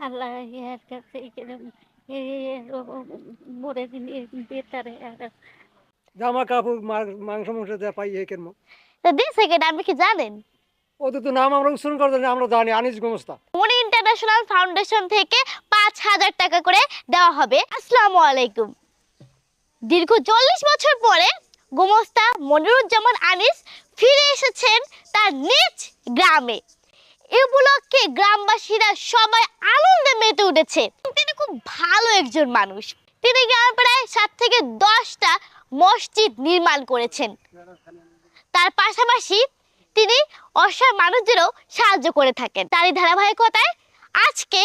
আল্লাহ ইয়ার কাছে মরে দিন বেতারে আর জামা কাপড় মাংস মাংস যা পাই এই কেন তো দিছে কেন আপনি কি জানেন? ওদের তো নাম আমরা উচ্চারণ করতে জানি, আমরা জানি আনিস গোমস্তা। মনি ইন্টারন্যাশনাল ফাউন্ডেশন থেকে 5,000 টাকা করে দেওয়া হবে। আসসালামু আলাইকুম। দীর্ঘ 40 বছর পরে গোমস্তা মনিরুজ্জামান আনিস ফিরে এসেছেন তার নিজ গ্রামে। এই উপলক্ষে গ্রামবাসীরা সবাই আনন্দে মেতে উঠেছে। তিনি খুব ভালো একজন মানুষ। তিনি গ্রামে প্রায় 7 থেকে 10টা মসজিদ নির্মাণ করেছেন। তার পাশাপাশি তিনি অসহায় মানুষদেরও সাহায্য করে থাকেন। তারই ধারাবাহিকতায় আজকে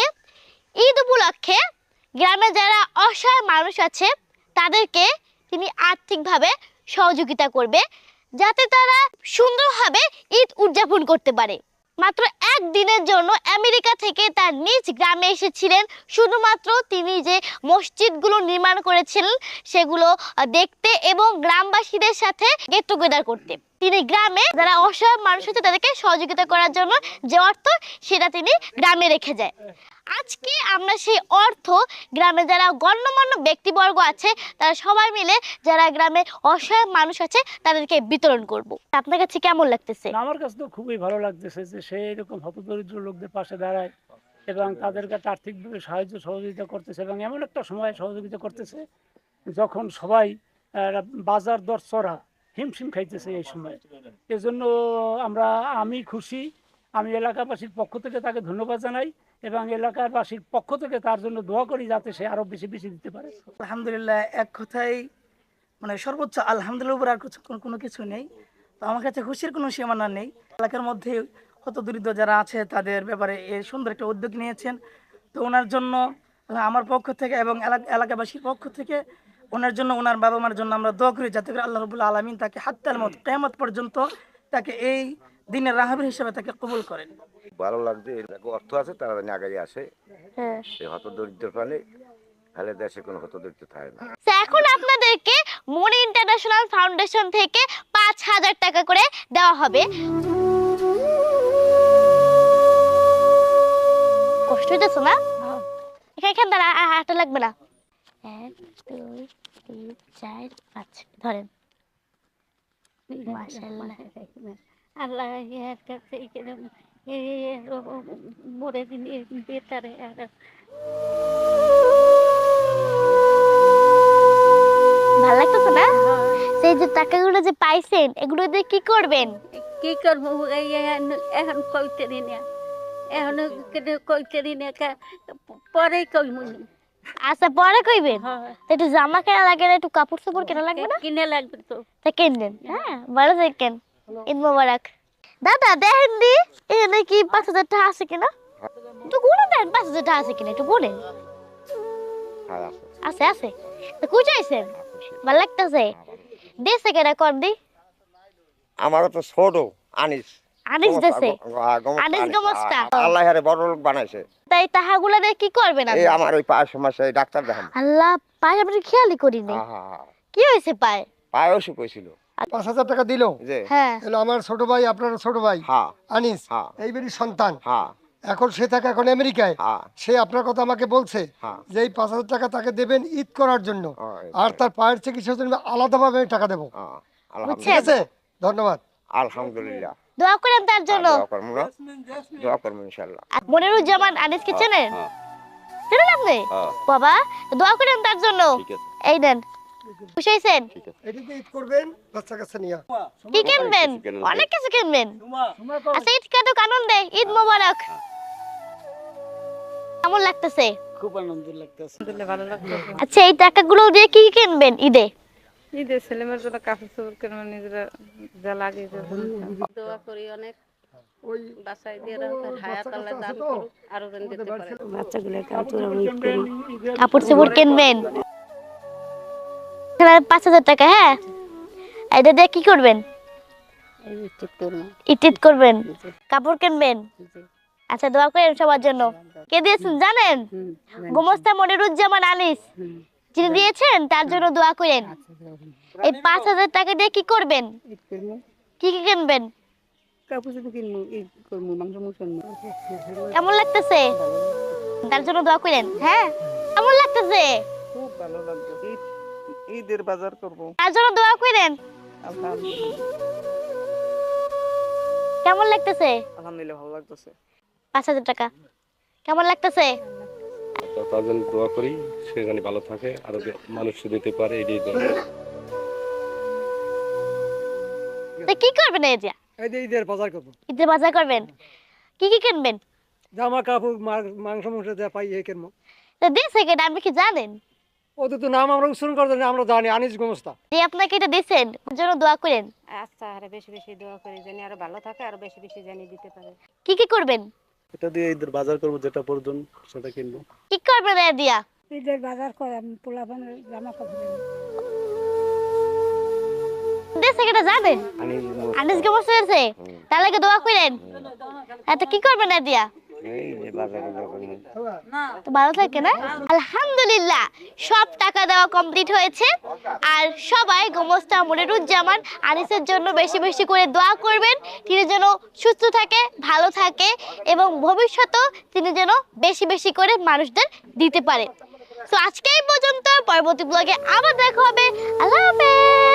ঈদ উপলক্ষে গ্রামে যারা অসহায় মানুষ আছে তাদেরকে তিনি আর্থিকভাবে সহযোগিতা করবে, যাতে তারা সুন্দরভাবে ঈদ উদযাপন করতে পারে। মাত্র একদিনের জন্য আমেরিকা থেকে তার নিজ গ্রামে এসেছিলেন শুধুমাত্র তিনি যে মসজিদগুলো নির্মাণ করেছিলেন সেগুলো দেখতে এবং গ্রামবাসীদের সাথে গেট টুগেদার করতে। তিনি গ্রামে যারা অসহায় মানুষ আছে তাদেরকে সহযোগিতা করার জন্য যে অর্থ সেটা তিনি গ্রামে রেখে যায়। আজকে আমরা সেই অর্থ গ্রামে যারা গণ্যমান্য ব্যক্তিবর্গ আছে তারা সবাই মিলে যারা গ্রামে অসহায় মানুষ আছে তাদেরকে বিতরণ করব। আপনার কাছে কেমন লাগতেছে? আমার কাছে তো খুবই ভালো লাগতেছে যে সে এরকম হতদরিদ্র লোকদের পাশে দাঁড়ায় এবং তাদেরকে আর্থিকভাবে সাহায্য সহযোগিতা করতেছে এবং এমন একটা সময় সহযোগিতা করতেছে যখন সবাই বাজার দর চড়া হিমশিম খাইতেছে এই সময়। এজন্য আমি খুশি। আমি এলাকাবাসীর পক্ষ থেকে তাকে ধন্যবাদ জানাই এবং এলাকাবাসীর পক্ষ থেকে তার জন্য দোয়া করি যাতে সে আরো বেশি বেশি দিতে পারে। আলহামদুলিল্লাহ, এক কথাই মানে সর্বোচ্চ আলহামদুলিল্লাহ উপর আর কোনো কিছু নেই। তো আমার কাছে খুশির কোনো সীমানা নেই। এলাকার মধ্যে কত দরিদ্র যারা আছে তাদের ব্যাপারে এই সুন্দর একটা উদ্যোগ নিয়েছেন। তো ওনার জন্য আমার পক্ষ থেকে এবং এলাকাবাসীর পক্ষ থেকে ওনার জন্য, ওনার বাবা মার জন্য আমরা দোয়া করি যাতে করে আল্লাহ রাব্বুল আলামিন তাকে হাত্তাল মত কিয়ামত পর্যন্ত তাকে এই দিনের রাহাবীর হিসেবে তাকে কবুল করেন। ভালো লাগছে, অর্থ আছে তারা আগাই আসে। হ্যাঁ, এই হত দরিদ্র প্রাণী তাহলে দেশে কোনো হত দরিদ্র থাকে না। এখন আপনাদেরকে মনি ইন্টারন্যাশনাল ফাউন্ডেশন থেকে 5,000 টাকা করে দেওয়া হবে। কষ্ট হইতেছে না? এখানে দাঁড়া, হাঁটা লাগবে না। 1 2 3 4 5 ধরেন। মাশাআল্লাহ। আল্লাহ ইয়ার কাছে মরে দিন বেতারে আর ভালো লাগতেছে না? সেই যে টাকাগুলো যে পাইছেন এগুলো দিয়ে কি করবেন? কি করবো এখন কইতে দিন এখন কইতে দিন পরে কইমু। আচ্ছা পরে কইবেন। তো একটু জামা কেনা লাগে না, একটু কাপড় চোপড় কেনা লাগবে না? কিনে লাগবে তো। তা কিনবেন। হ্যাঁ, ভালো থাকেন। ঈদ মোবারক। দাদা দেখেন দি এখানে কি 5,000 টাকা আছে কিনা? একটু গুনে দেন 5,000 টাকা আছে কিনা, একটু গুনেন। আছে আছে। তো কই যাইছেন? ভালো লাগতেছে। দেশে কেনা কর দি। আমারও তো ছোট আনিস আনিস দেশে। আনিস গোমস্তা। আল্লাহ আরে বড় লোক বানাইছে। তাই তাহাগুলা দিয়ে কি করবেন এই আপনি? আমার ওই পায়ের সমস্যা, এই ডাক্তার দেখাম। আল্লাহ, পায়ে আপনি খেয়ালই করিনি। কি হয়েছে পায়ে? পায়ে অসুখ হয়েছিল। 5,000 টাকা দিল। হ্যাঁ, এলো আমার ছোট ভাই, আপনার ছোট ভাই আনিস, এইবারই সন্তান। এখন সে থাকে এখন আমেরিকায়। সে আপনার কথা আমাকে বলছে যে এই 5,000 টাকা তাকে দেবেন ঈদ করার জন্য, আর তার পায়ের চিকিৎসার জন্য আলাদাভাবে আমি টাকা দেবো। ঠিক আছে, ধন্যবাদ। আলহামদুলিল্লাহ, দোয়া করেন তার জন্য। দোয়া করবো ইনশাআল্লাহ। মনিরুজ্জামান আনিসকে চেনেন? চেনেন আপনি? বাবা, দোয়া করেন তার জন্য। এই দেন, খুশি হয়েছেন? এদিকে ঈদ করবেন বাচ্চা কাচ্চা নিয়ে। কি কিনবেন? অনেক কিছু কিনবেন। আচ্ছা, ঈদ কাটুক আনন্দে। ঈদ মোবারক। কেমন লাগতেছে? খুব আনন্দ লাগতেছে। ভালো লাগছে। আচ্ছা, এই টাকাগুলো দিয়ে কি কিনবেন ঈদে? ঈদে ছেলেমেয়ের জন্য কাপড় চোপড় কেনা, নিজেরা যা লাগে দোয়া করি অনেক। বাসায় দিয়ে হায়াত আল্লাহ দান করুক, আরো যেন দিতে পারে। বাচ্চাগুলোর কাপড় চোপড় কিনবেন। 5,000 টাকা। হ্যাঁ, এটা দিয়ে কি করবেন? ঈদ করবেন, কাপড় কিনবেন। আচ্ছা, দোয়া করেন সবার জন্য। কে দিয়েছেন জানেন? গোমস্তা মনিরুজ্জামান আনিস যিনি দিয়েছেন তার জন্য দোয়া করেন। এই 5,000 টাকা দিয়ে কি করবেন? কি কি কিনবেন? কাপড় চোপড় কিনবো, ঈদ করবো, মাংস মাংস। কেমন লাগতেছে? তার জন্য দোয়া করেন। হ্যাঁ, কেমন লাগতেছে? খুব ভালো লাগছে। ঈদের বাজার করব। তার জন্য দোয়া করেন। কেমন লাগতেছে? আলহামদুলিল্লাহ ভালো লাগতেছে। 5,000 টাকা কেমন লাগতেছে? তার জন্য দোয়া করি, সে যেন ভালো থাকে, আরো মানুষ দিতে পারে, এটাই দোয়া। তো কি করবেন এই যে? এই যে ঈদের বাজার করবো। ঈদের বাজার করবেন, কি কি কিনবেন? জামা কাপড়, মাংস যা পাই এই কিনবো। তো দিছে কেন, আপনি কি জানেন? ওদের তো নাম আমরা উচ্চারণ করতে জানি, আমরা জানি আনিস গোমস্তা। যে আপনাকে এটা দিছেন, ওর জন্য দোয়া করেন। আচ্ছা, আরে বেশি বেশি দোয়া করি জানি আরো ভালো থাকে, আরো বেশি বেশি জানি দিতে পারে। কি কি করবেন? এটা দিয়ে ঈদের বাজার করবো, যেটা প্রয়োজন সেটা কিনবো। কি করবেন এ দিয়া? ঈদের বাজার করে পোলাপানের জামা কাপড় দিছে কেটা জানেন? আনিস কে বসে আছে, তার লাগে দোয়া করেন। এত কি করবেন এ দিয়া? তো ভালো থাকে না? আলহামদুলিল্লাহ, সব টাকা দেওয়া কমপ্লিট হয়েছে। আর সবাই গোমস্তা মনিরুজ্জামান আনিসের জন্য বেশি বেশি করে দোয়া করবেন, তিনি যেন সুস্থ থাকে, ভালো থাকে এবং ভবিষ্যতেও তিনি যেন বেশি বেশি করে মানুষদের দিতে পারে। তো আজকে এই পর্যন্ত, পরবর্তী ব্লগে আবার দেখা হবে। আল্লাহ হাফেজ।